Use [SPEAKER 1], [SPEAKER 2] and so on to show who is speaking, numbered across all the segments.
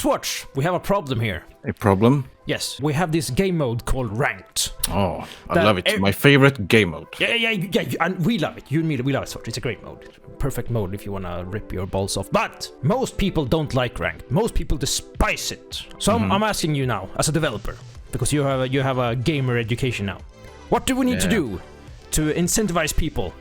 [SPEAKER 1] Zwhatsh, we have a problem here.
[SPEAKER 2] A problem?
[SPEAKER 1] Yes, we have this game mode called Ranked.
[SPEAKER 2] Oh, I love it. My favorite game mode.
[SPEAKER 1] Yeah, and we love it. You and me, we love it, Zwhatsh. It's a great mode. Perfect mode if you want to rip your balls off. But most people don't like Ranked. Most people despise it. So I'm asking you now, as a developer, because you have a gamer education now. What do we need to do to incentivize people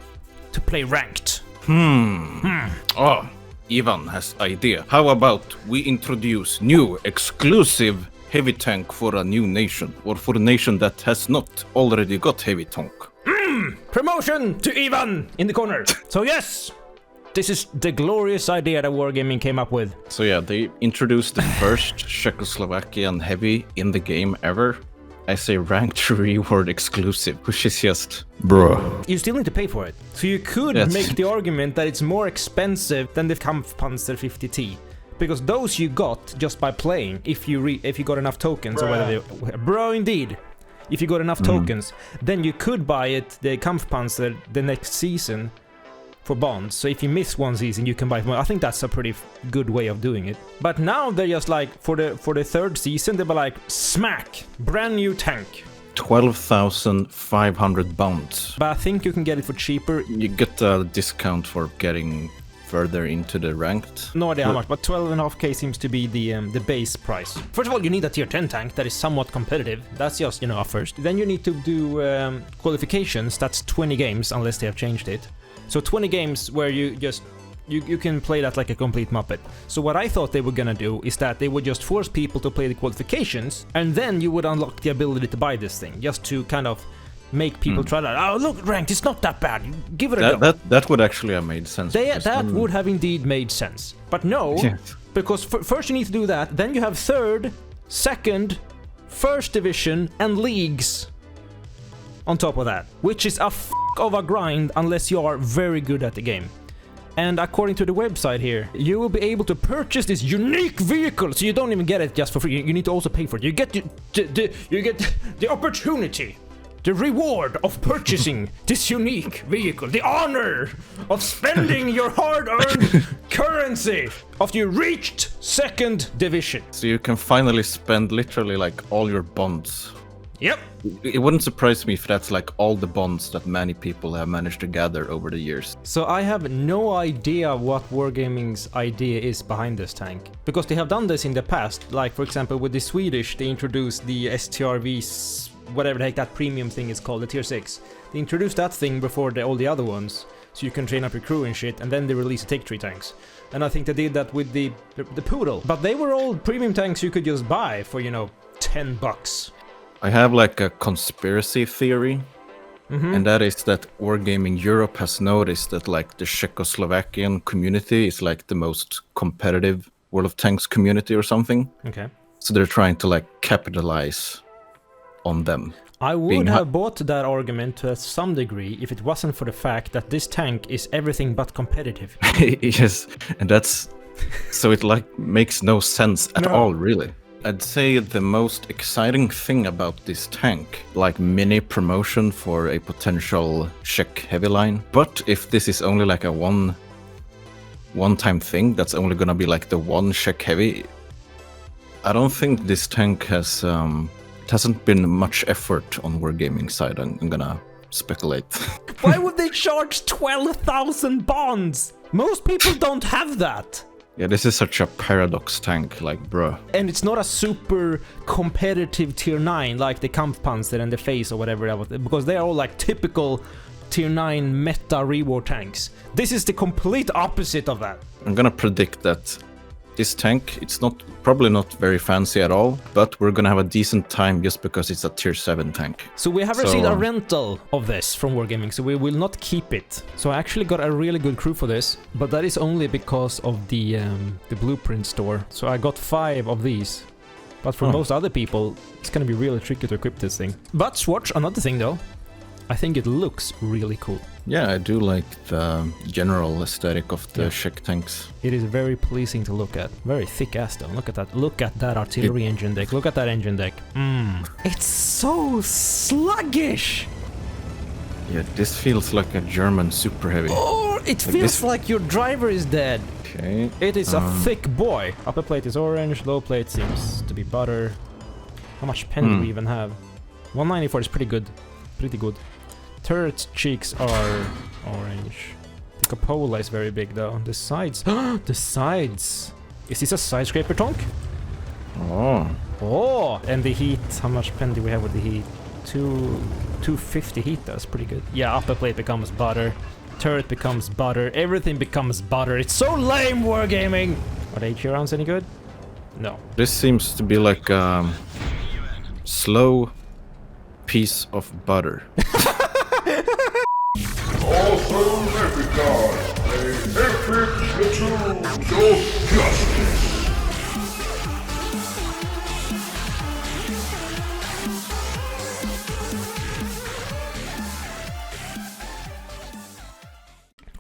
[SPEAKER 1] to play Ranked?
[SPEAKER 2] Oh, Ivan has idea. How about we introduce new exclusive heavy tank for a new nation, or for a nation that has not already got heavy tank?
[SPEAKER 1] Promotion to Ivan in the corner. So yes, this is the glorious idea that Wargaming came up with.
[SPEAKER 2] So yeah, they introduced the first Czechoslovakian heavy in the game ever. I say ranked reward exclusive, which is just bruh.
[SPEAKER 1] You still need to pay for it. So you could make the argument that it's more expensive than the Kampfpanzer 50T. Because those you got just by playing, if you got enough tokens, or whether bro, indeed. If you got enough tokens, then you could buy it, the Kampfpanzer, the next season for bonds. So if you miss one season, you can buy more. I think that's a pretty good way of doing it. But now they're just like, for the third season, they were like, smack, brand new tank.
[SPEAKER 2] 12,500 bonds.
[SPEAKER 1] But I think you can get it for cheaper.
[SPEAKER 2] You get a discount for getting further into the ranked.
[SPEAKER 1] No idea how much, but 12.5k seems to be the base price. First of all, you need a tier 10 tank that is somewhat competitive. That's just, a first. Then you need to do qualifications. That's 20 games, unless they have changed it. So 20 games where you can play that like a complete Muppet. So what I thought they were gonna do is that they would just force people to play the qualifications, and then you would unlock the ability to buy this thing, just to kind of make people try that. Oh, look, ranked, it's not that bad. Give it a go.
[SPEAKER 2] That would actually have made sense.
[SPEAKER 1] That would have indeed made sense. But no, because first you need to do that, then you have third, second, first division, and leagues on top of that, which is a of a grind unless you are very good at the game. And according to the website here, you will be able to purchase this unique vehicle, so you don't even get it just for free. You need to also pay for it. You get the opportunity, the reward of purchasing this unique vehicle, the honor of spending your hard-earned currency after you reached second division.
[SPEAKER 2] So you can finally spend literally like all your bonds.
[SPEAKER 1] Yep.
[SPEAKER 2] It wouldn't surprise me if that's like all the bonds that many people have managed to gather over the years.
[SPEAKER 1] So I have no idea what Wargaming's idea is behind this tank. Because they have done this in the past. Like, for example, with the Swedish, they introduced the STRV, whatever the heck that premium thing is called, the tier 6. They introduced that thing before all the other ones, so you can train up your crew and shit, and then they released the Take 3 tanks. And I think they did that with the Poodle. But they were all premium tanks you could just buy for, $10.
[SPEAKER 2] I have like a conspiracy theory, and that is that Wargaming Europe has noticed that like the Czechoslovakian community is like the most competitive World of Tanks community or something.
[SPEAKER 1] Okay.
[SPEAKER 2] So they're trying to like capitalize on them.
[SPEAKER 1] I would have bought that argument to some degree if it wasn't for the fact that this tank is everything but competitive.
[SPEAKER 2] Yes, and that's so it like makes no sense at all, really. I'd say the most exciting thing about this tank, like mini promotion for a potential Czech heavy line. But if this is only like a one-time thing, that's only gonna be like the one Czech heavy, I don't think this tank has it hasn't been much effort on Wargaming side. I'm gonna speculate.
[SPEAKER 1] Why would they charge 12,000 bonds? Most people don't have that.
[SPEAKER 2] Yeah, this is such a paradox tank, like, bruh.
[SPEAKER 1] And it's not a super competitive tier 9 like the Kampfpanzer and the Phase or whatever that was, because they are all like typical tier 9 meta reward tanks. This is the complete opposite of that.
[SPEAKER 2] I'm gonna predict that this tank, it's probably not very fancy at all, but we're gonna have a decent time just because it's a tier 7 tank.
[SPEAKER 1] So we have received a rental of this from Wargaming, so we will not keep it. So I actually got a really good crew for this, but that is only because of the blueprint store. So I got 5 of these. But for most other people, it's gonna be really tricky to equip this thing. But Zwhatsh, another thing though, I think it looks really cool.
[SPEAKER 2] Yeah, I do like the general aesthetic of the Czech tanks.
[SPEAKER 1] It is very pleasing to look at. Very thick ass though. Look at that. Look at that artillery engine deck. Look at that engine deck. It's so sluggish.
[SPEAKER 2] Yeah, this feels like a German super heavy.
[SPEAKER 1] Oh, it feels like your driver is dead.
[SPEAKER 2] Okay.
[SPEAKER 1] It is a thick boy. Upper plate is orange, low plate seems to be butter. How much pen do we even have? 194 is pretty good. Pretty good. Turret cheeks are orange. The cupola is very big though. The sides. The sides! Is this a side scraper tonk?
[SPEAKER 2] Oh.
[SPEAKER 1] Oh! And the heat. How much pen do we have with the heat? 250 heat, that's pretty good. Yeah, upper plate becomes butter. Turret becomes butter. Everything becomes butter. It's so lame, wargaming! Are the HE rounds any good? No.
[SPEAKER 2] This seems to be like a slow piece of butter.
[SPEAKER 3] AwesomeEpicGuys, a epic platoon of justice.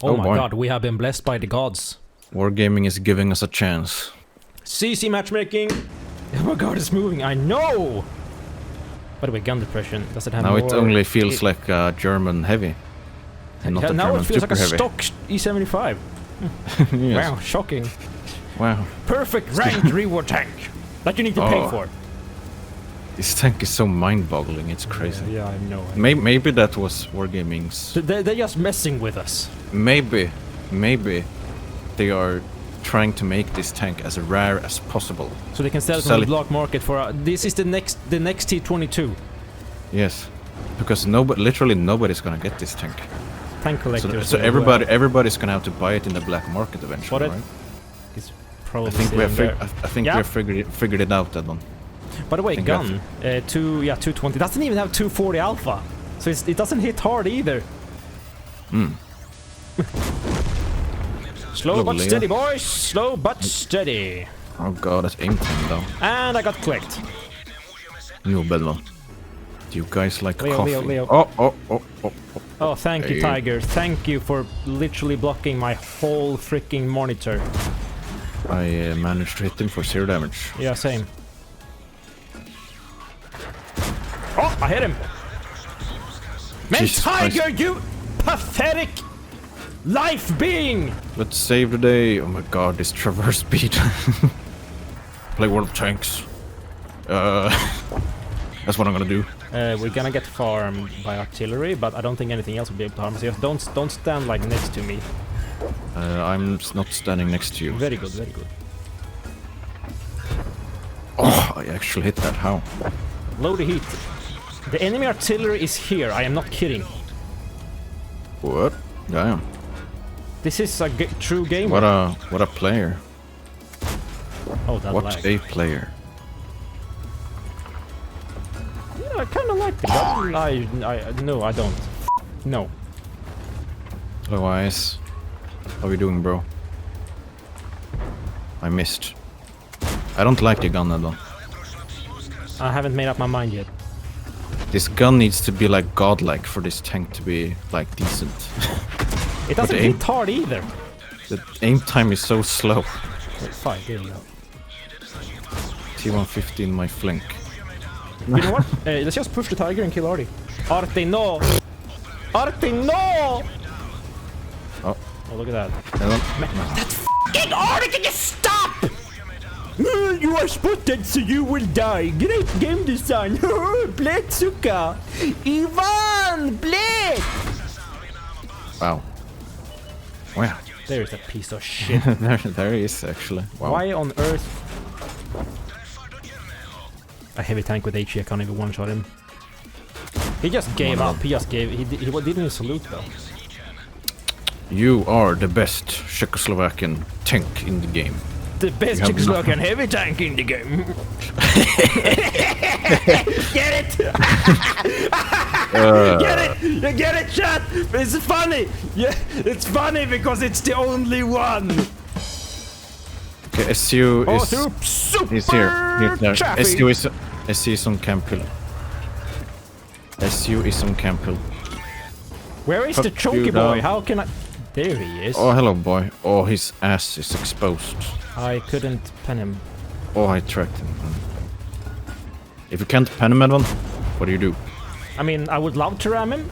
[SPEAKER 1] Oh my
[SPEAKER 2] boy.
[SPEAKER 1] god, we have been blessed by the gods.
[SPEAKER 2] Wargaming is giving us a chance.
[SPEAKER 1] CC matchmaking! Oh my god, it's moving, I know! By the way, gun depression, does it have
[SPEAKER 2] Now
[SPEAKER 1] more...
[SPEAKER 2] it only feels like a German heavy. And not a
[SPEAKER 1] now
[SPEAKER 2] German
[SPEAKER 1] it feels like a
[SPEAKER 2] super heavy.
[SPEAKER 1] stock E75.
[SPEAKER 2] Yes.
[SPEAKER 1] Wow, shocking.
[SPEAKER 2] Wow.
[SPEAKER 1] Perfect ranked reward tank that you need to pay for.
[SPEAKER 2] This tank is so mind-boggling, it's crazy.
[SPEAKER 1] Yeah, I know.
[SPEAKER 2] Maybe that was Wargaming's...
[SPEAKER 1] They're just messing with us.
[SPEAKER 2] Maybe they are trying to make this tank as rare as possible.
[SPEAKER 1] So they can sell it on the black market for... this is the next T22.
[SPEAKER 2] Yes. Because literally nobody's gonna get this tank.
[SPEAKER 1] Tank collectors.
[SPEAKER 2] So everybody's gonna have to buy it in the black market eventually, right?
[SPEAKER 1] It's probably
[SPEAKER 2] I think we have figured it out, that one.
[SPEAKER 1] By the way, gun, 220. Doesn't even have 240 alpha, so it doesn't hit hard either. Slow but steady, boys. Slow but steady.
[SPEAKER 2] Oh god, that's aim time though.
[SPEAKER 1] And I got clicked.
[SPEAKER 2] No bad one. Do you guys like coffee?
[SPEAKER 1] Leo. Oh, thank you, Tiger. Thank you for literally blocking my whole freaking monitor.
[SPEAKER 2] I managed to hit him for 0 damage.
[SPEAKER 1] Yeah, same. Oh, I hit him! Man,
[SPEAKER 2] Jesus
[SPEAKER 1] Tiger,
[SPEAKER 2] Christ.
[SPEAKER 1] you pathetic life being!
[SPEAKER 2] Let's save the day. Oh my god, this traverse speed. Play World of Tanks. That's what I'm gonna do.
[SPEAKER 1] We're gonna get farmed by artillery, but I don't think anything else will be able to harm us. Just don't stand like next to me.
[SPEAKER 2] I'm not standing next to you.
[SPEAKER 1] Very good, very good.
[SPEAKER 2] Oh, I actually hit that. How?
[SPEAKER 1] Load the heat. The enemy artillery is here. I am not kidding.
[SPEAKER 2] What? Damn.
[SPEAKER 1] This is a true game.
[SPEAKER 2] What a player.
[SPEAKER 1] Oh, that
[SPEAKER 2] What
[SPEAKER 1] lag.
[SPEAKER 2] a player.
[SPEAKER 1] Yeah, I kind of like the gun. No, I don't. No.
[SPEAKER 2] Hello, Ice. How are you doing, bro? I missed. I don't like the gun, though.
[SPEAKER 1] I haven't made up my mind yet.
[SPEAKER 2] This gun needs to be like godlike for this tank to be like decent.
[SPEAKER 1] It doesn't hit hard either.
[SPEAKER 2] The aim time is so slow.
[SPEAKER 1] Fine, there you go.
[SPEAKER 2] T-150 in my flank.
[SPEAKER 1] You know what? Let's just push the Tiger and kill Artie. Artie, no! Artie, no!
[SPEAKER 2] Oh,
[SPEAKER 1] look at that.
[SPEAKER 2] That's
[SPEAKER 1] F***ing Artie, can you stop? You are spotted, so you will die. Great game design. Blade Suka. Ivan, Blade!
[SPEAKER 2] Wow. Wow.
[SPEAKER 1] There is a piece of shit.
[SPEAKER 2] there he is, actually. Wow.
[SPEAKER 1] Why on earth? A heavy tank with HE, I can't even one-shot him. He just gave up. He didn't even salute though.
[SPEAKER 2] You are the best Czechoslovakian tank in the game.
[SPEAKER 1] The best Czechoslovakian heavy tank in the game. Get it? Get it? Get it, chat? It's funny. Yeah, it's funny because it's the only one.
[SPEAKER 2] Okay, SU is...
[SPEAKER 1] super
[SPEAKER 2] he's here. He's there.
[SPEAKER 1] traffic.
[SPEAKER 2] SU is on camp hill. SU is on camp hill.
[SPEAKER 1] Where is the chunky boy? How can I... There he is.
[SPEAKER 2] Oh, hello, boy. Oh, his ass is exposed.
[SPEAKER 1] I couldn't pen him.
[SPEAKER 2] Oh, I tracked him. If you can't pen him, Edwin, what do you do?
[SPEAKER 1] I mean, I would love to ram him,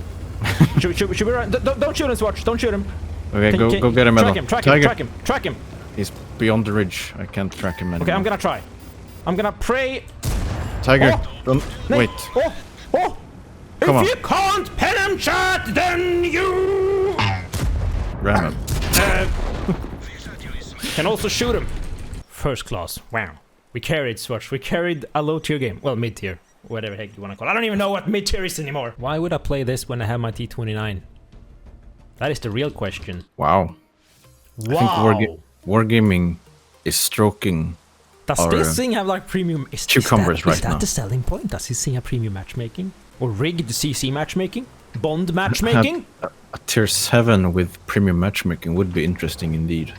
[SPEAKER 1] should we run? Don't shoot him, Zwhatsh. Don't shoot him.
[SPEAKER 2] Okay, go get him, Edwin.
[SPEAKER 1] Track him.
[SPEAKER 2] He's beyond the ridge. I can't track him anymore.
[SPEAKER 1] Okay, I'm gonna try. I'm gonna pray.
[SPEAKER 2] Tiger, don't wait.
[SPEAKER 1] Oh!
[SPEAKER 2] Come on.
[SPEAKER 1] If you can't pen him, chat, then you
[SPEAKER 2] Ram him.
[SPEAKER 1] can also shoot him. First class. Wow. We carried Zwhatsh. We carried a low tier game. Well, mid tier. Whatever the heck you wanna call it. I don't even know what mid tier is anymore. Why would I play this when I have my T29? That is the real question.
[SPEAKER 2] Wow.
[SPEAKER 1] Wow.
[SPEAKER 2] I think Wargaming is stroking.
[SPEAKER 1] Does this thing have like premium?
[SPEAKER 2] Cucumbers right now.
[SPEAKER 1] Is that the selling point? Does this thing have premium matchmaking? Or rigged CC matchmaking? Bond matchmaking?
[SPEAKER 2] A tier 7 with premium matchmaking would be interesting indeed.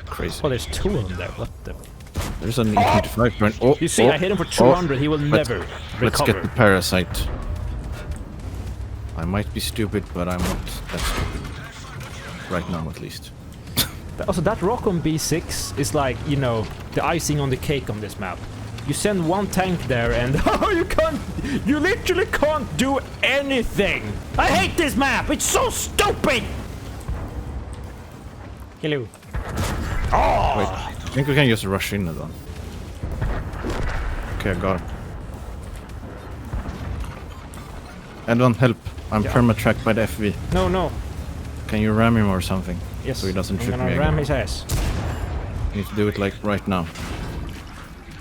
[SPEAKER 2] Crazy.
[SPEAKER 1] Oh, there's 2 of them there. What the?
[SPEAKER 2] There's an E25 point. Oh,
[SPEAKER 1] you see, I hit him for 200. He will never recover.
[SPEAKER 2] Let's get the parasite. I might be stupid, but I'm not that stupid. Right now, at least.
[SPEAKER 1] Also, that rock on B6 is like, you know, the icing on the cake on this map. You send one tank there and you literally can't do anything. I hate this map. It's so stupid. Hello. Oh.
[SPEAKER 2] Wait, I think we can just rush in then. Okay, I got him. Edwin, help. I'm perma-tracked by the FV.
[SPEAKER 1] No.
[SPEAKER 2] Can you ram him or something?
[SPEAKER 1] Yes.
[SPEAKER 2] So he doesn't trip me
[SPEAKER 1] I'm gonna ram his ass.
[SPEAKER 2] You need to do it like right now.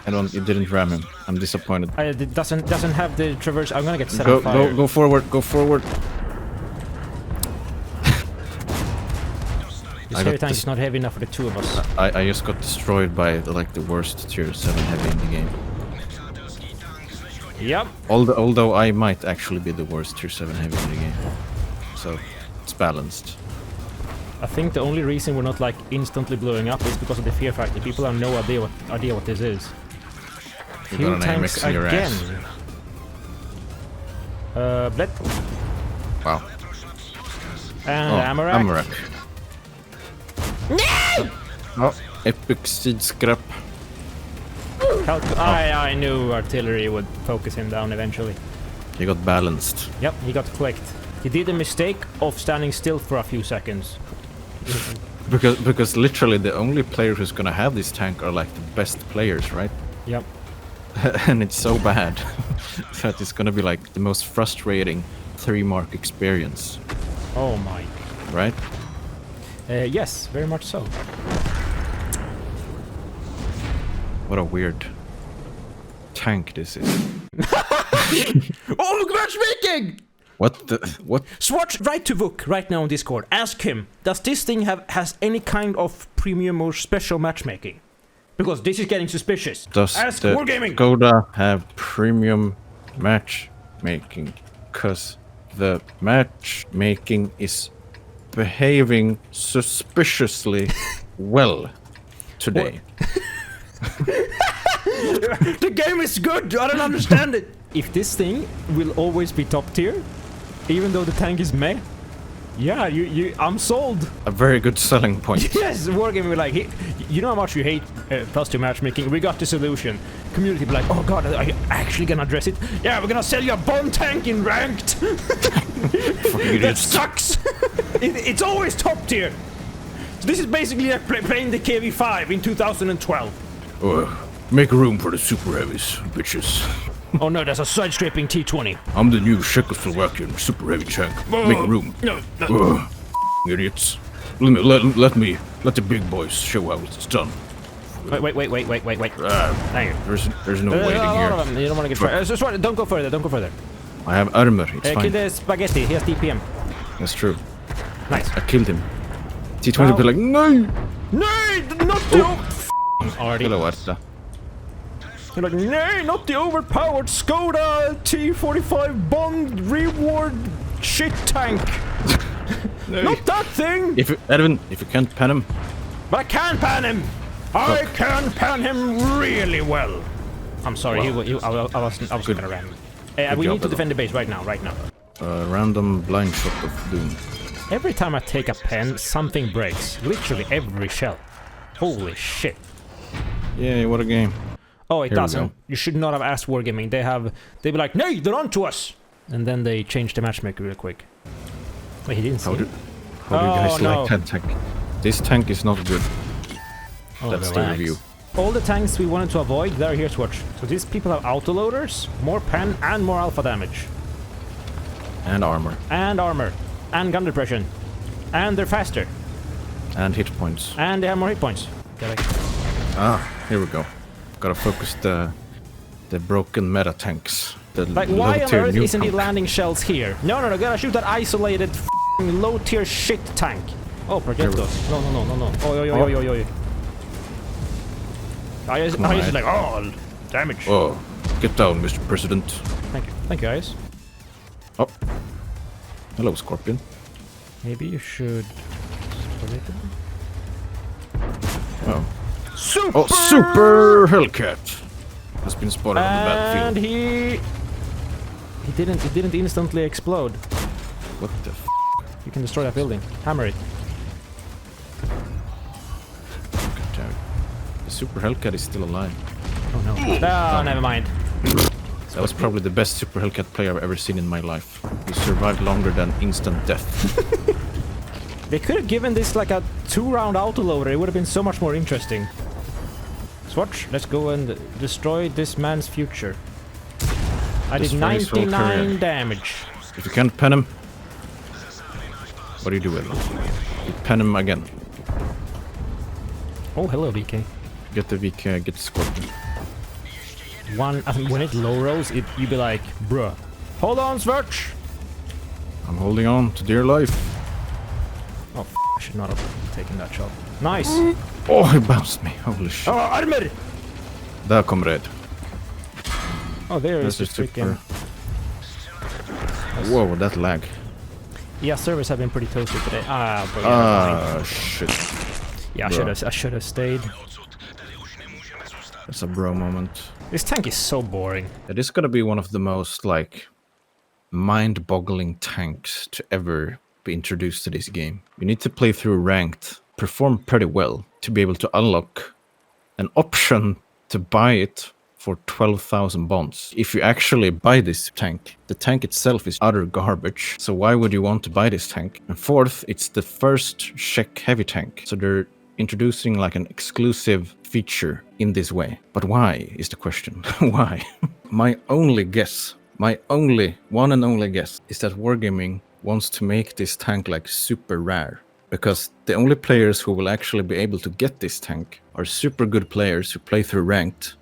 [SPEAKER 2] Edwin, you didn't ram him. I'm disappointed.
[SPEAKER 1] It doesn't have the traverse. I'm gonna get set on fire.
[SPEAKER 2] Go forward. Go forward.
[SPEAKER 1] This heavy tank is not heavy enough for the 2 of us.
[SPEAKER 2] I just got destroyed by the worst tier 7 heavy in the game.
[SPEAKER 1] Yep.
[SPEAKER 2] Although I might actually be the worst tier 7 heavy in the game. So it's balanced.
[SPEAKER 1] I think the only reason we're not like instantly blowing up is because of the fear factor. People have no idea what this is.
[SPEAKER 2] Fuel tanks again.
[SPEAKER 1] Bled.
[SPEAKER 2] Wow.
[SPEAKER 1] And Amarak. No!
[SPEAKER 2] Oh, epic seed scrap.
[SPEAKER 1] I knew artillery would focus him down eventually.
[SPEAKER 2] He got balanced.
[SPEAKER 1] Yep, he got clicked. He did the mistake of standing still for a few seconds.
[SPEAKER 2] because literally the only player who's gonna have this tank are like the best players, right?
[SPEAKER 1] Yep.
[SPEAKER 2] And it's so bad that it's gonna be like the most frustrating 3-mark experience.
[SPEAKER 1] Oh my.
[SPEAKER 2] Right?
[SPEAKER 1] Yes, very much so.
[SPEAKER 2] What a weird tank this is.
[SPEAKER 1] Oh, look, matchmaking!
[SPEAKER 2] What?
[SPEAKER 1] Zwhatsh, write to Vuk right now on Discord. Ask him, does this thing has any kind of premium or special matchmaking? Because this is getting suspicious.
[SPEAKER 2] Does
[SPEAKER 1] Ask
[SPEAKER 2] the
[SPEAKER 1] Wargaming!
[SPEAKER 2] Škoda have premium matchmaking? Because the matchmaking is behaving suspiciously well today.
[SPEAKER 1] The game is good! I don't understand it! If this thing will always be top tier, even though the tank is meh, yeah, I'm sold.
[SPEAKER 2] A very good selling point.
[SPEAKER 1] Yes, Wargaming will like, you know how much you hate +2 matchmaking? We got the solution. Community be like, oh god, are you actually gonna address it? Yeah, we're gonna sell you a bomb tank in ranked. That sucks. It's always top tier. So this is basically like playing the KV5 in 2012.
[SPEAKER 2] Make room for the super heavies, bitches.
[SPEAKER 1] Oh no, there's a side-scraping T20.
[SPEAKER 2] I'm the new Czechoslovakian super heavy tank. Make room.
[SPEAKER 1] No.
[SPEAKER 2] Idiots. Let the big boys show how it's done.
[SPEAKER 1] Wait. Thank you.
[SPEAKER 2] There's no waiting here.
[SPEAKER 1] You don't want to get fired. Don't go further.
[SPEAKER 2] I have armor, it's fine.
[SPEAKER 1] Kill the spaghetti, he has DPM.
[SPEAKER 2] That's true.
[SPEAKER 1] Nice.
[SPEAKER 2] I killed him. T20 will be like, no!
[SPEAKER 1] No, not the already.
[SPEAKER 2] Hello, Arta.
[SPEAKER 1] You're like, no, not the overpowered Škoda T45 Bond reward shit tank.
[SPEAKER 2] No.
[SPEAKER 1] Not that thing.
[SPEAKER 2] Edwin, if you can't pan him.
[SPEAKER 1] But I can pan him. I can pan him really well. I'm sorry, I was gonna ram him. We need to defend the base right now.
[SPEAKER 2] Random blind shot of doom.
[SPEAKER 1] Every time I take a pen, something breaks. Literally every shell. Holy shit.
[SPEAKER 2] Yay, what a game.
[SPEAKER 1] Oh, it doesn't. You should not have asked Wargaming. They'd be like, no, they're on to us! And then they change the matchmaker real quick. Wait, he didn't see it?
[SPEAKER 2] How do you guys
[SPEAKER 1] no.
[SPEAKER 2] like that tank? This tank is not good. That's the
[SPEAKER 1] relax.
[SPEAKER 2] review.
[SPEAKER 1] All the tanks we wanted to avoid, they're here, Zwhatsh. So these people have autoloaders, more pen, and more alpha damage.
[SPEAKER 2] And armor.
[SPEAKER 1] And armor. And gun depression. And they're faster.
[SPEAKER 2] And hit points.
[SPEAKER 1] And they have more hit points.
[SPEAKER 2] Here we go. Gotta focus the broken meta tanks. The
[SPEAKER 1] Like, why on earth
[SPEAKER 2] new
[SPEAKER 1] isn't he
[SPEAKER 2] tank.
[SPEAKER 1] landing shells here? No, gotta shoot that isolated low-tier shit tank. Oh, projectiles. No. Oi. I just like, oh, damage.
[SPEAKER 2] Oh, get down, Mr. President.
[SPEAKER 1] Thank you, guys.
[SPEAKER 2] Oh. Hello, Scorpion.
[SPEAKER 1] Maybe you should...
[SPEAKER 2] Oh.
[SPEAKER 1] Super!
[SPEAKER 2] Oh, Super Hellcat has been spotted on the
[SPEAKER 1] And
[SPEAKER 2] battlefield.
[SPEAKER 1] he didn't instantly explode.
[SPEAKER 2] What the f***?
[SPEAKER 1] You can destroy that building. Hammer it.
[SPEAKER 2] God damn it. The Super Hellcat is still alive.
[SPEAKER 1] Oh no. Oh, never mind.
[SPEAKER 2] That was probably the best Super Hellcat player I've ever seen in my life. He survived longer than instant death.
[SPEAKER 1] They could have given this like a 2-round autoloader. It would have been so much more interesting. Zwhatsh, let's go and destroy this man's future. I did
[SPEAKER 2] Destroy his whole
[SPEAKER 1] 99
[SPEAKER 2] career.
[SPEAKER 1] damage.
[SPEAKER 2] If you can't pen him, what do you do with him? You pen him again.
[SPEAKER 1] Oh, hello, VK.
[SPEAKER 2] Get the VK, get the Scorpion.
[SPEAKER 1] I think when it low rolls, you'd be like, bruh. Hold on, Zwhatsh!
[SPEAKER 2] I'm holding on to dear life.
[SPEAKER 1] Oh, I should not have taken that shot. Nice!
[SPEAKER 2] Oh, he bounced me. Holy shit.
[SPEAKER 1] Oh, armor!
[SPEAKER 2] Där kom red.
[SPEAKER 1] Oh, there is
[SPEAKER 2] That's
[SPEAKER 1] the
[SPEAKER 2] a
[SPEAKER 1] freaking...
[SPEAKER 2] super. Whoa, that lag.
[SPEAKER 1] Yeah, servers have been pretty toasty today. But yeah,
[SPEAKER 2] Shit.
[SPEAKER 1] yeah, I should have stayed.
[SPEAKER 2] That's a bro moment.
[SPEAKER 1] This tank is so boring.
[SPEAKER 2] It is gonna be one of the most, like, mind-boggling tanks to ever be introduced to this game. You need to play through ranked, perform pretty well to be able to unlock an option to buy it for 12,000 bonds. If you actually buy this tank, the tank itself is utter garbage. So why would you want to buy this tank? And fourth, it's the first Czech heavy tank. So they're introducing like an exclusive feature in this way. But why is the question? Why? My only guess, my one and only guess is that Wargaming wants to make this tank like super rare. Because the only players who will actually be able to get this tank are super good players who play through ranked,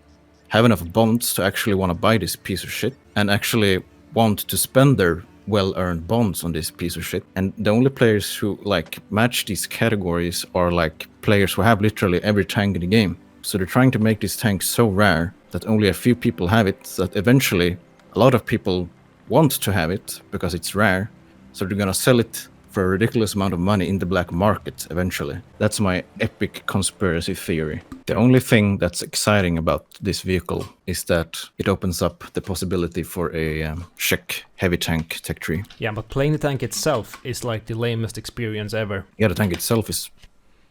[SPEAKER 2] have enough bonds to actually want to buy this piece of shit, and actually want to spend their well-earned bonds on this piece of shit. And the only players who like match these categories are like players who have literally every tank in the game. So they're trying to make this tank so rare that only a few people have it, so that eventually a lot of people want to have it because it's rare. So they're gonna sell it for a ridiculous amount of money in the black market eventually. That's my epic conspiracy theory. The only thing that's exciting about this vehicle is that it opens up the possibility for a Czech heavy tank tech tree.
[SPEAKER 1] Yeah, but playing the tank itself is like the lamest experience ever.
[SPEAKER 2] Yeah, the tank itself is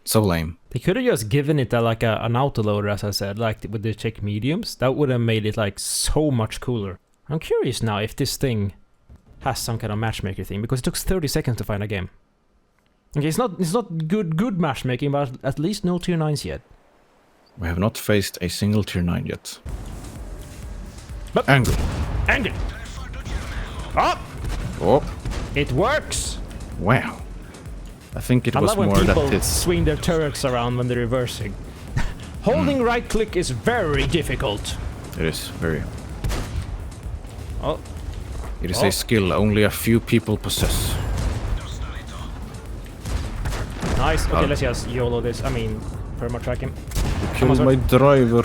[SPEAKER 2] so lame.
[SPEAKER 1] They could have just given it like an autoloader, as I said, like with the Czech mediums. That would have made it like so much cooler. I'm curious now if this thing has some kind of matchmaker thing, because it took 30 seconds to find a game. Okay, it's not good matchmaking, but at least no tier 9s yet.
[SPEAKER 2] We have not faced a single tier 9 yet.
[SPEAKER 1] But
[SPEAKER 2] Angle.
[SPEAKER 1] Oh!
[SPEAKER 2] Oh,
[SPEAKER 1] It works!
[SPEAKER 2] wow. I think it
[SPEAKER 1] I
[SPEAKER 2] was
[SPEAKER 1] love when
[SPEAKER 2] more
[SPEAKER 1] people
[SPEAKER 2] that it's...
[SPEAKER 1] swing their turrets around when they're reversing. Holding right click is very difficult.
[SPEAKER 2] It is very...
[SPEAKER 1] Oh.
[SPEAKER 2] It is a skill only a few people possess.
[SPEAKER 1] Nice. Okay, let's just YOLO this. I mean, perma track him.
[SPEAKER 2] Killed my driver.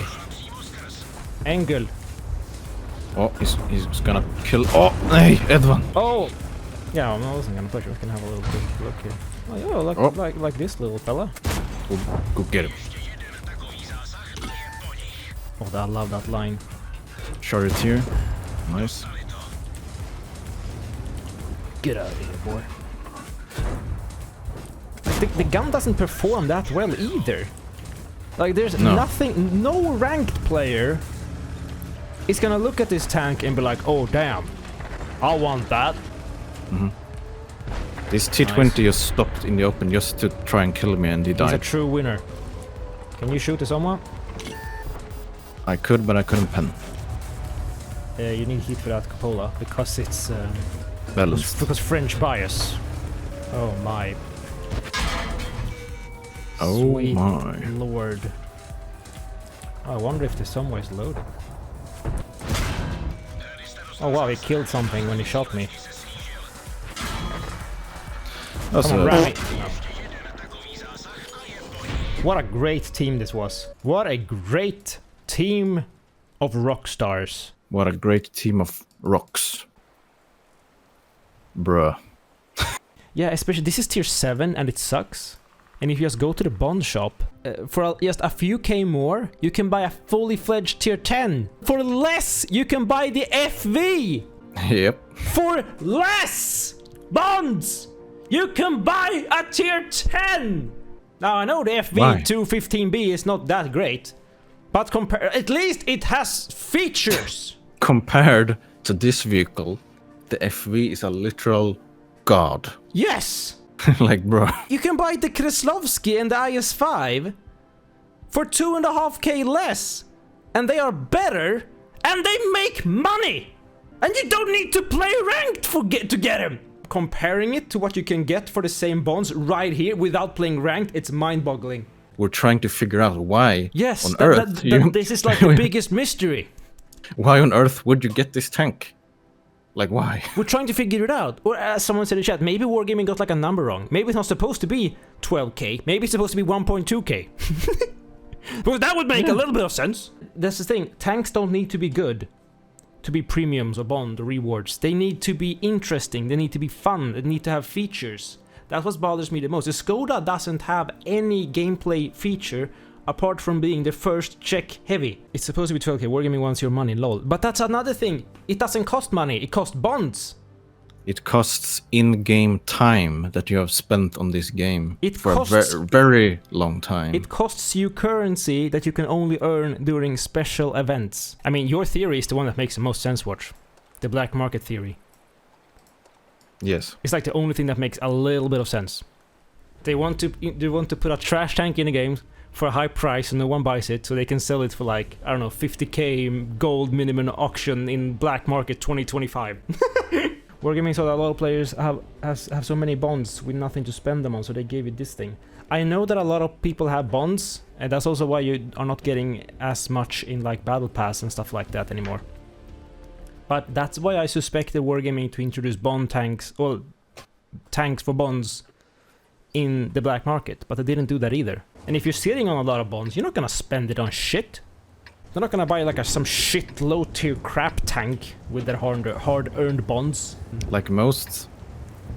[SPEAKER 1] Angle.
[SPEAKER 2] Oh, he's gonna kill... Oh, hey, Edvan.
[SPEAKER 1] Oh! Yeah, I wasn't gonna push. We can have a little quick look here. Oh, yeah, like this little fella.
[SPEAKER 2] Go get him.
[SPEAKER 1] Oh, I love that line.
[SPEAKER 2] Charioteer. Nice.
[SPEAKER 1] Get out of here, boy. Like, the gun doesn't perform that well either. Like, there's nothing... No ranked player is gonna look at this tank and be like, oh, damn. I want that.
[SPEAKER 2] This T20 just stopped in the open just to try and kill me, and he died.
[SPEAKER 1] He's a true winner. Can you shoot to someone?
[SPEAKER 2] I could, but I couldn't pen.
[SPEAKER 1] You need heat for that cupola because it's
[SPEAKER 2] Balanced.
[SPEAKER 1] because French bias. Oh my.
[SPEAKER 2] Oh
[SPEAKER 1] Sweet
[SPEAKER 2] my.
[SPEAKER 1] lord. I wonder if the somewhere is loaded. Oh wow, he killed something when he shot me.
[SPEAKER 2] That's
[SPEAKER 1] Come on,
[SPEAKER 2] a-
[SPEAKER 1] ram me. No. What a great team this was. What a great team of rock stars.
[SPEAKER 2] What a great team of rocks. Bruh.
[SPEAKER 1] Yeah, especially this is tier 7 and it sucks. And if you just go to the bond shop, for just a few K more, you can buy a fully fledged tier 10. For less, you can buy the FV.
[SPEAKER 2] Yep.
[SPEAKER 1] For less bonds, you can buy a tier 10. Now I know the FV
[SPEAKER 2] Why?
[SPEAKER 1] 215B is not that great, but at least it has features.
[SPEAKER 2] Compared to this vehicle, the FV is a literal god.
[SPEAKER 1] Yes.
[SPEAKER 2] Like, bro.
[SPEAKER 1] You can buy the Kreslovsky and the IS-5 for 2.5K less, and they are better, and they make money, and you don't need to play ranked to get them. Comparing it to what you can get for the same bonds right here without playing ranked, it's mind-boggling.
[SPEAKER 2] We're trying to figure out why
[SPEAKER 1] Yes,
[SPEAKER 2] on Earth
[SPEAKER 1] this is like the biggest mystery.
[SPEAKER 2] Why on Earth would you get this tank? Like, why?
[SPEAKER 1] We're trying to figure it out. Or as someone said in the chat, maybe Wargaming got like a number wrong. Maybe it's not supposed to be 12K. Maybe it's supposed to be 1.2K. Well, that would make a little bit of sense. That's the thing. Tanks don't need to be good to be premiums or bond or rewards. They need to be interesting. They need to be fun. They need to have features. That's what bothers me the most. The Škoda doesn't have any gameplay feature apart from being the first Czech heavy. It's supposed to be 12K, Wargaming wants your money, lol. But that's another thing. It doesn't cost money, it costs bonds.
[SPEAKER 2] It costs in-game time that you have spent on this game
[SPEAKER 1] It
[SPEAKER 2] for
[SPEAKER 1] costs-
[SPEAKER 2] a very long time.
[SPEAKER 1] It costs you currency that you can only earn during special events. I mean, your theory is the one that makes the most sense, Zwhatsh. The black market theory.
[SPEAKER 2] Yes.
[SPEAKER 1] It's like the only thing that makes a little bit of sense. They want to put a trash tank in the game for a high price and no one buys it, so they can sell it for like, I don't know, 50K gold minimum auction in black market 2025. Wargaming saw that a lot of players have so many bonds with nothing to spend them on, so they gave you this thing. I know that a lot of people have bonds, and that's also why you are not getting as much in like Battle Pass and stuff like that anymore. But that's why I suspected Wargaming to introduce bond tanks, or tanks for bonds in the black market, but they didn't do that either. And if you're sitting on a lot of bonds, you're not gonna spend it on shit. They're not gonna buy like some shit low-tier crap tank with their hard-earned bonds.
[SPEAKER 2] Like most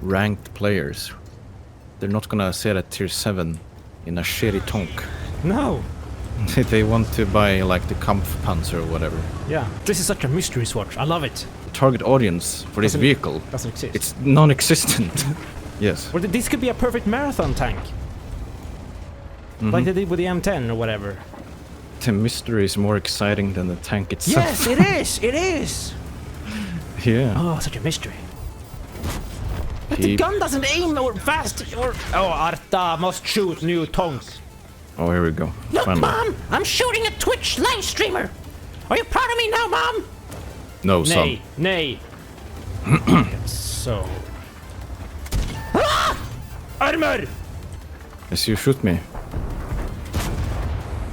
[SPEAKER 2] ranked players, they're not gonna set at tier 7 in a shitty tonk.
[SPEAKER 1] No.
[SPEAKER 2] They want to buy like the Kampfpanzer or whatever.
[SPEAKER 1] Yeah. This is such a mystery, Zwhatsh. I love it.
[SPEAKER 2] The target audience for this vehicle,
[SPEAKER 1] Doesn't exist.
[SPEAKER 2] it's non-existent. Yes.
[SPEAKER 1] Or this could be a perfect marathon tank. Like they did with the M10 or whatever.
[SPEAKER 2] The mystery is more exciting than the tank itself.
[SPEAKER 1] Yes, it is! It is!
[SPEAKER 2] Yeah.
[SPEAKER 1] Oh, such a mystery. But the gun doesn't aim or fast or... Oh, Arta must shoot new tonk.
[SPEAKER 2] Oh, here we go.
[SPEAKER 1] Look,
[SPEAKER 2] Finally.
[SPEAKER 1] Mom! I'm shooting a Twitch live streamer! Are you proud of me now, Mom?
[SPEAKER 2] No, son.
[SPEAKER 1] Nay, nay. So... Ah! Armor!
[SPEAKER 2] Yes, you shoot me.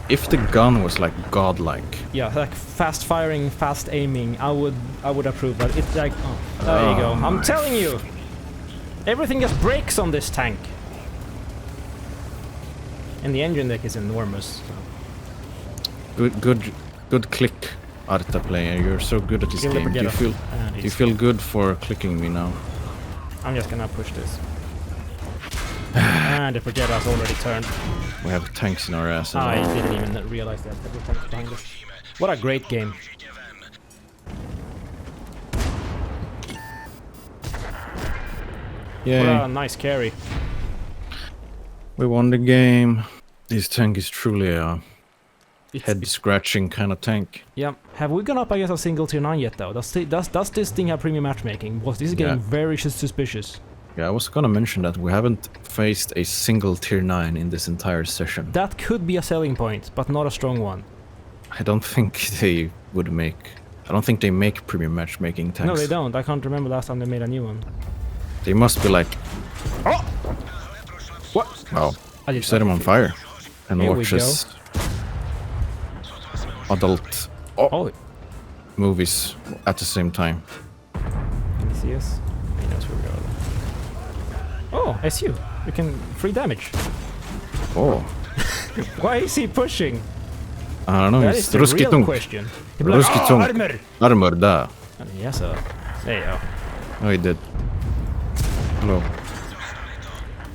[SPEAKER 2] If the gun was like godlike.
[SPEAKER 1] Yeah, like fast firing, fast aiming, I would approve, but it's like... Oh, there you go. I'm telling you! Everything just breaks on this tank. And the engine deck is enormous. So.
[SPEAKER 2] Good click, Arta player. You're so good at this
[SPEAKER 1] Kill the
[SPEAKER 2] game. Do you
[SPEAKER 1] Brigetta.
[SPEAKER 2] feel good for clicking me now?
[SPEAKER 1] I'm just gonna push this. And the Projetta's already turned.
[SPEAKER 2] We have tanks in our ass.
[SPEAKER 1] I didn't even realize that. There were tanks behind us. What a great game.
[SPEAKER 2] Yay.
[SPEAKER 1] What a nice carry.
[SPEAKER 2] We won the game. This tank is truly a
[SPEAKER 1] It's-
[SPEAKER 2] head-scratching kind of tank.
[SPEAKER 1] Yeah. Have we gone up against a single tier 9 yet, though? Does this thing have premium matchmaking? Was this getting
[SPEAKER 2] Yeah.
[SPEAKER 1] very suspicious?
[SPEAKER 2] Yeah, I was gonna mention that we haven't faced a single tier 9 in this entire session.
[SPEAKER 1] That could be a selling point, but not a strong one.
[SPEAKER 2] I don't think they would make... I don't think they make premium matchmaking tanks.
[SPEAKER 1] No, they don't. I can't remember last time they made a new one.
[SPEAKER 2] They must be like...
[SPEAKER 1] Oh! What?
[SPEAKER 2] Wow.
[SPEAKER 1] I
[SPEAKER 2] You
[SPEAKER 1] just
[SPEAKER 2] set him on fire. And
[SPEAKER 1] Here we
[SPEAKER 2] watches adult movies at the same time.
[SPEAKER 1] Can you see us? He knows where we are. Oh, SU. We can free damage.
[SPEAKER 2] Oh.
[SPEAKER 1] Why is he pushing?
[SPEAKER 2] I don't know,
[SPEAKER 1] That
[SPEAKER 2] it's
[SPEAKER 1] is the real
[SPEAKER 2] ruskitung.
[SPEAKER 1] question. He'd be like,
[SPEAKER 2] Ruskitung.
[SPEAKER 1] armor!
[SPEAKER 2] Armor, da.
[SPEAKER 1] Yes, sir. There you go.
[SPEAKER 2] Oh, he did. Hello.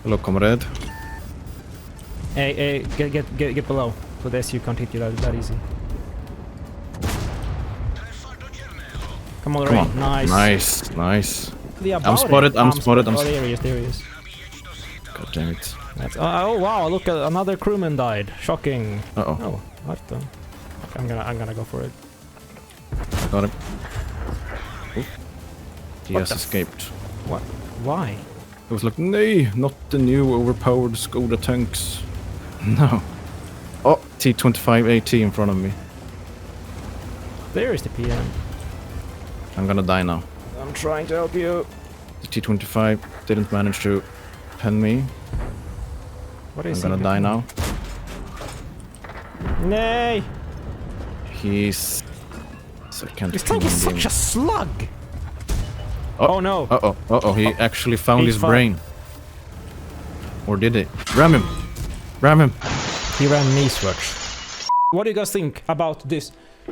[SPEAKER 2] Hello, comrade.
[SPEAKER 1] Hey, get below. So the SU can't hit you that easy. Come on,
[SPEAKER 2] Come
[SPEAKER 1] Rain.
[SPEAKER 2] on.
[SPEAKER 1] Nice.
[SPEAKER 2] Nice.
[SPEAKER 1] I'm
[SPEAKER 2] spotted.
[SPEAKER 1] Oh, there he is.
[SPEAKER 2] God damn it.
[SPEAKER 1] Oh wow! Look, another crewman died. Shocking.
[SPEAKER 2] Uh-oh.
[SPEAKER 1] Oh, what the? Okay, I'm gonna go for it.
[SPEAKER 2] Got him. Ooh. He
[SPEAKER 1] What
[SPEAKER 2] has
[SPEAKER 1] the
[SPEAKER 2] escaped.
[SPEAKER 1] What? Why?
[SPEAKER 2] It was like, nay, not the new overpowered Škoda tanks. No. Oh, T25AT in front of me.
[SPEAKER 1] There is the PM.
[SPEAKER 2] I'm gonna die now.
[SPEAKER 1] I'm trying to help you.
[SPEAKER 2] The T25 didn't manage to pen me.
[SPEAKER 1] What is
[SPEAKER 2] I'm gonna die now.
[SPEAKER 1] Nay!
[SPEAKER 2] He's... So I can't
[SPEAKER 1] This tank is such a slug! Oh no!
[SPEAKER 2] Uh-oh, he actually found his
[SPEAKER 1] 8-5.
[SPEAKER 2] brain. Or did he? Ram him! Ram him!
[SPEAKER 1] He ran me, Zwhatsh. What do you guys think about the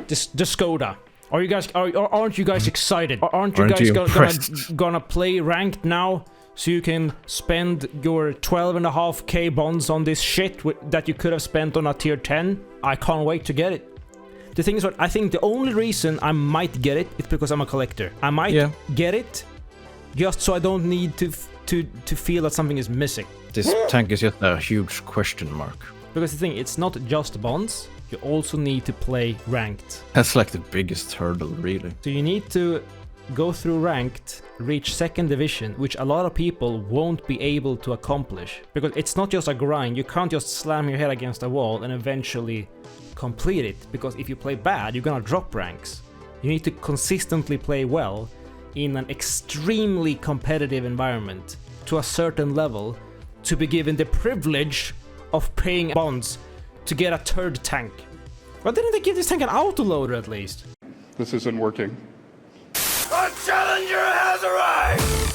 [SPEAKER 1] Škoda? Are you guys aren't you guys excited? Aren't you guys gonna play ranked now? So you can spend your 12.5k bonds on this shit that you could have spent on a tier 10? I can't wait to get it. The thing is, what I think the only reason I might get it is because I'm a collector. I might get it just so I don't need to feel that something is missing.
[SPEAKER 2] This tank is just a huge question mark.
[SPEAKER 1] Because the thing, it's not just bonds. You also need to play ranked.
[SPEAKER 2] That's like the biggest hurdle, really.
[SPEAKER 1] So you need to go through ranked, reach 2nd division, which a lot of people won't be able to accomplish. Because it's not just a grind, you can't just slam your head against a wall and eventually complete it. Because if you play bad, you're gonna drop ranks. You need to consistently play well in an extremely competitive environment to a certain level to be given the privilege of paying bonds to get a 3rd tank. Why didn't they give this tank an autoloader at least?
[SPEAKER 3] This isn't working.
[SPEAKER 4] A challenger has arrived!